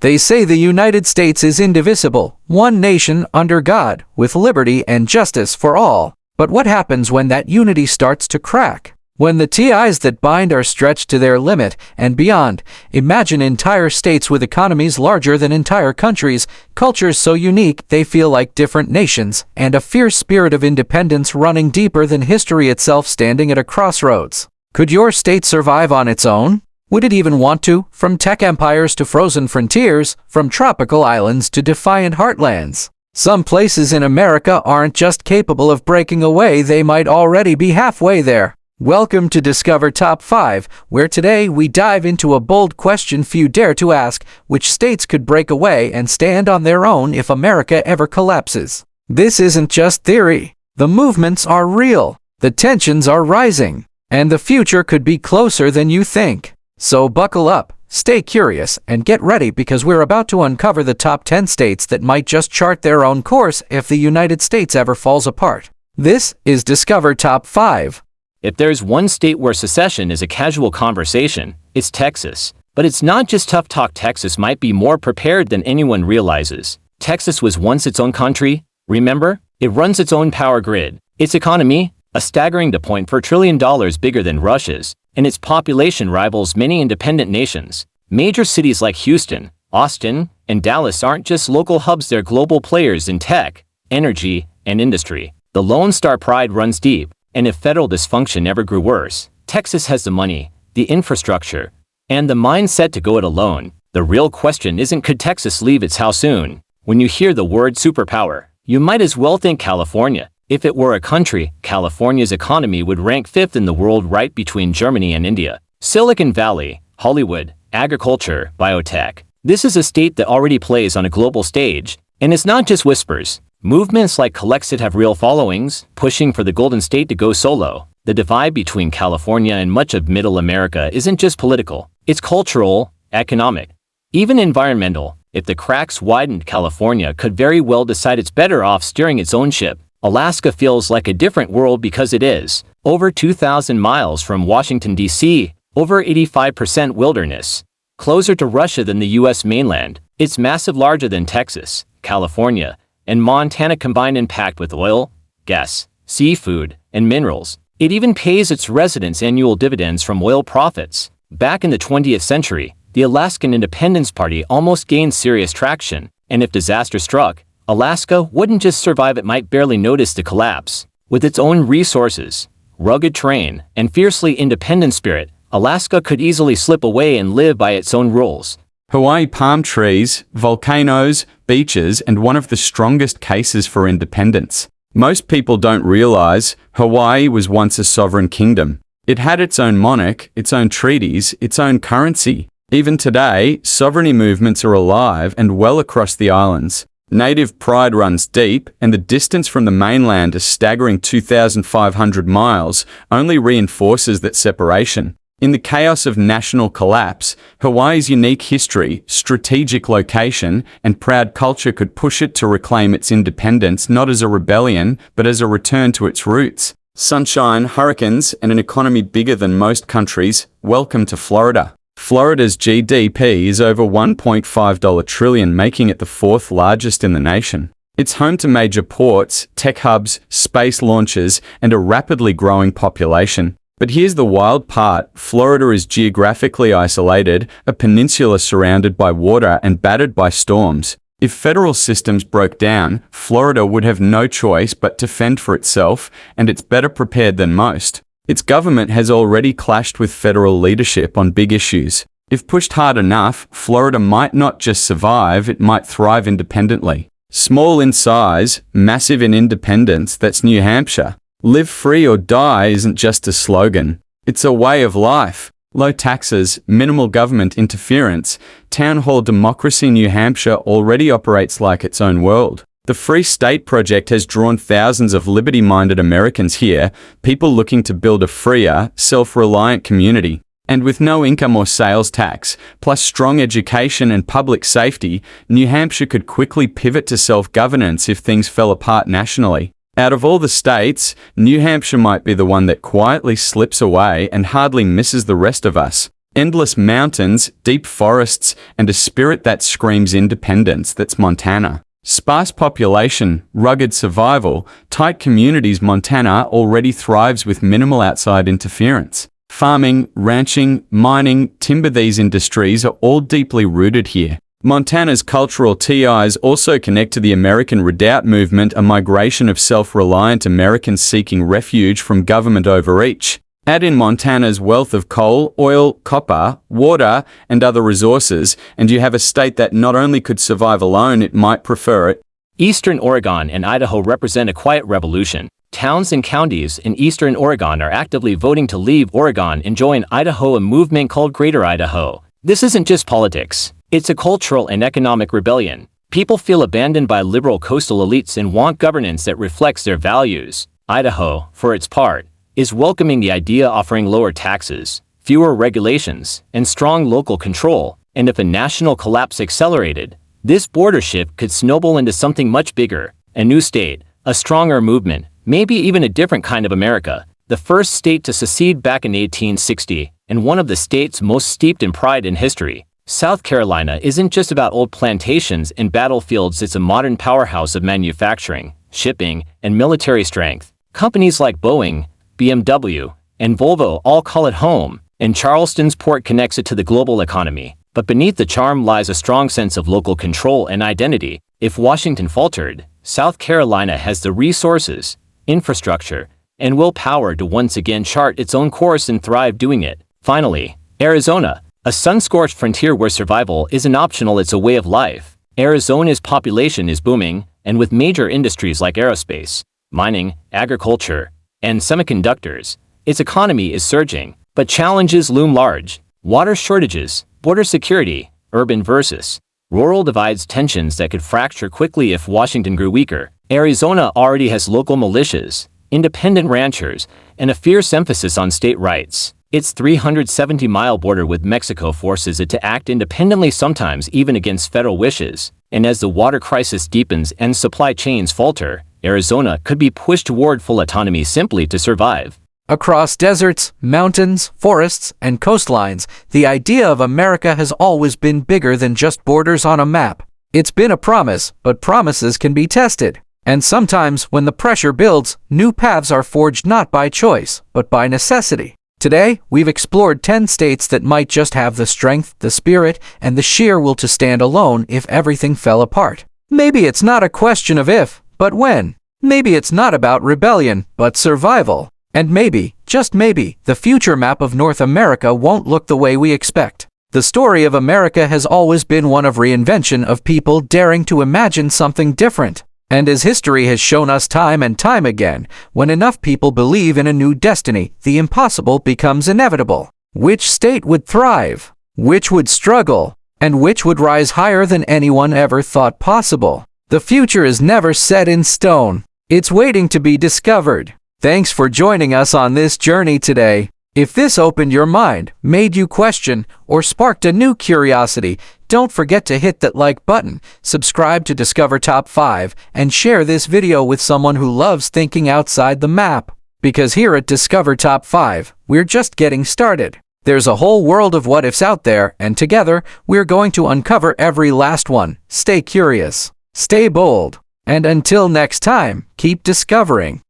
They say the United States is indivisible, one nation under God, with liberty and justice for all. But what happens when that unity starts to crack? When the ties that bind are stretched to their limit and beyond? Imagine entire states with economies larger than entire countries, cultures so unique they feel like different nations, and a fierce spirit of independence running deeper than history itself standing at a crossroads. Could your state survive on its own? Would it even want to? From tech empires to frozen frontiers, from tropical islands to defiant heartlands. Some places in America aren't just capable of breaking away, they might already be halfway there. Welcome to Discover Top 5, where today we dive into a bold question few dare to ask: which states could break away and stand on their own if America ever collapses? This isn't just theory. The movements are real, the tensions are rising, and the future could be closer than you think. So buckle up, stay curious, and get ready because we're about to uncover the top 10 states that might just chart their own course if the United States ever falls apart. This is Discover Top 5. If there's one state where secession is a casual conversation, it's Texas. But it's not just tough talk. Texas might be more prepared than anyone realizes. Texas was once its own country, remember? It runs its own power grid. Its economy, a staggering $2.4 trillion bigger than Russia's, and its population rivals many independent nations. Major cities like Houston, Austin, and Dallas aren't just local hubs, they're global players in tech, energy, and industry. The Lone Star pride runs deep, and if federal dysfunction ever grew worse, Texas has the money, the infrastructure, and the mindset to go it alone. The real question isn't could Texas leave its how soon. When you hear the word superpower, you might as well think California. If it were a country, California's economy would rank 5th in the world, right between Germany and India. Silicon Valley, Hollywood, agriculture, biotech. This is a state that already plays on a global stage, and it's not just whispers. Movements like Collexit have real followings, pushing for the Golden State to go solo. The divide between California and much of Middle America isn't just political, it's cultural, economic, even environmental. If the cracks widened, California could very well decide it's better off steering its own ship. Alaska feels like a different world because it is over 2,000 miles from Washington, D.C., over 85% wilderness, closer to Russia than the U.S. mainland. It's massive, larger than Texas, California, and Montana combined in, packed with oil, gas, seafood, and minerals. It even pays its residents annual dividends from oil profits. Back in the 20th century, the Alaskan Independence Party almost gained serious traction, and if disaster struck, Alaska wouldn't just survive, it might barely notice the collapse. With its own resources, rugged terrain, and fiercely independent spirit, Alaska could easily slip away and live by its own rules. Hawaii: palm trees, volcanoes, beaches, and one of the strongest cases for independence. Most people don't realize Hawaii was once a sovereign kingdom. It had its own monarch, its own treaties, its own currency. Even today, sovereignty movements are alive and well across the islands. Native pride runs deep, and the distance from the mainland, a staggering 2,500 miles, only reinforces that separation. In the chaos of national collapse, Hawaii's unique history, strategic location, and proud culture could push it to reclaim its independence not as a rebellion, but as a return to its roots. Sunshine, hurricanes, and an economy bigger than most countries. Welcome to Florida. Florida's GDP is over $1.5 trillion, making it the 4th largest in the nation. It's home to major ports, tech hubs, space launches, and a rapidly growing population. But here's the wild part: Florida is geographically isolated, a peninsula surrounded by water and battered by storms. If federal systems broke down, Florida would have no choice but to fend for itself, and it's better prepared than most. Its government has already clashed with federal leadership on big issues. If pushed hard enough, Florida might not just survive, it might thrive independently. Small in size, massive in independence, that's New Hampshire. Live free or die isn't just a slogan, it's a way of life. Low taxes, minimal government interference, town hall democracy. New Hampshire already operates like its own world. The Free State Project has drawn thousands of liberty-minded Americans here, people looking to build a freer, self-reliant community. And with no income or sales tax, plus strong education and public safety, New Hampshire could quickly pivot to self-governance if things fell apart nationally. Out of all the states, New Hampshire might be the one that quietly slips away and hardly misses the rest of us. Endless mountains, deep forests, and a spirit that screams independence, that's Montana. Sparse population, rugged survival, tight communities. Montana already thrives with minimal outside interference. Farming, ranching, mining, timber, these industries are all deeply rooted here. Montana's cultural ties also connect to the American Redoubt movement, a migration of self-reliant Americans seeking refuge from government overreach. Add in Montana's wealth of coal, oil, copper, water, and other resources, and you have a state that not only could survive alone, it might prefer it. Eastern Oregon and Idaho represent a quiet revolution. Towns and counties in eastern Oregon are actively voting to leave Oregon and join Idaho, a movement called Greater Idaho. This isn't just politics. It's a cultural and economic rebellion. People feel abandoned by liberal coastal elites and want governance that reflects their values. Idaho, for its part, is welcoming the idea, offering lower taxes, fewer regulations, and strong local control. And if a national collapse accelerated, this border shift could snowball into something much bigger, a new state, a stronger movement, maybe even a different kind of America. The first state to secede back in 1860, and one of the states most steeped in pride and history. South Carolina isn't just about old plantations and battlefields, it's a modern powerhouse of manufacturing, shipping, and military strength. Companies like Boeing, BMW, and Volvo all call it home, and Charleston's port connects it to the global economy. But beneath the charm lies a strong sense of local control and identity. If Washington faltered, South Carolina has the resources, infrastructure, and willpower to once again chart its own course and thrive doing it. Finally, Arizona, a sun-scorched frontier where survival isn't optional, it's a way of life. Arizona's population is booming, and with major industries like aerospace, mining, agriculture, and semiconductors, its economy is surging. But challenges loom large. Water shortages, border security, urban versus rural divides, tensions that could fracture quickly if Washington grew weaker. Arizona already has local militias, independent ranchers, and a fierce emphasis on state rights. Its 370-mile border with Mexico forces it to act independently, sometimes even against federal wishes. And as the water crisis deepens and supply chains falter, Arizona could be pushed toward full autonomy simply to survive. Across deserts, mountains, forests, and coastlines, the idea of America has always been bigger than just borders on a map. It's been a promise, but promises can be tested. And sometimes, when the pressure builds, new paths are forged not by choice, but by necessity. Today, we've explored 10 states that might just have the strength, the spirit, and the sheer will to stand alone if everything fell apart. Maybe it's not a question of if, but when. Maybe it's not about rebellion, but survival. And maybe, just maybe, the future map of North America won't look the way we expect. The story of America has always been one of reinvention, of people daring to imagine something different. And as history has shown us time and time again, when enough people believe in a new destiny, the impossible becomes inevitable. Which state would thrive? Which would struggle? And which would rise higher than anyone ever thought possible? The future is never set in stone. It's waiting to be discovered. Thanks for joining us on this journey today. If this opened your mind, made you question, or sparked a new curiosity, don't forget to hit that like button, subscribe to Discover Top 5, and share this video with someone who loves thinking outside the map. Because here at Discover Top 5, we're just getting started. There's a whole world of what-ifs out there, and together, we're going to uncover every last one. Stay curious, stay bold, and until next time, keep discovering.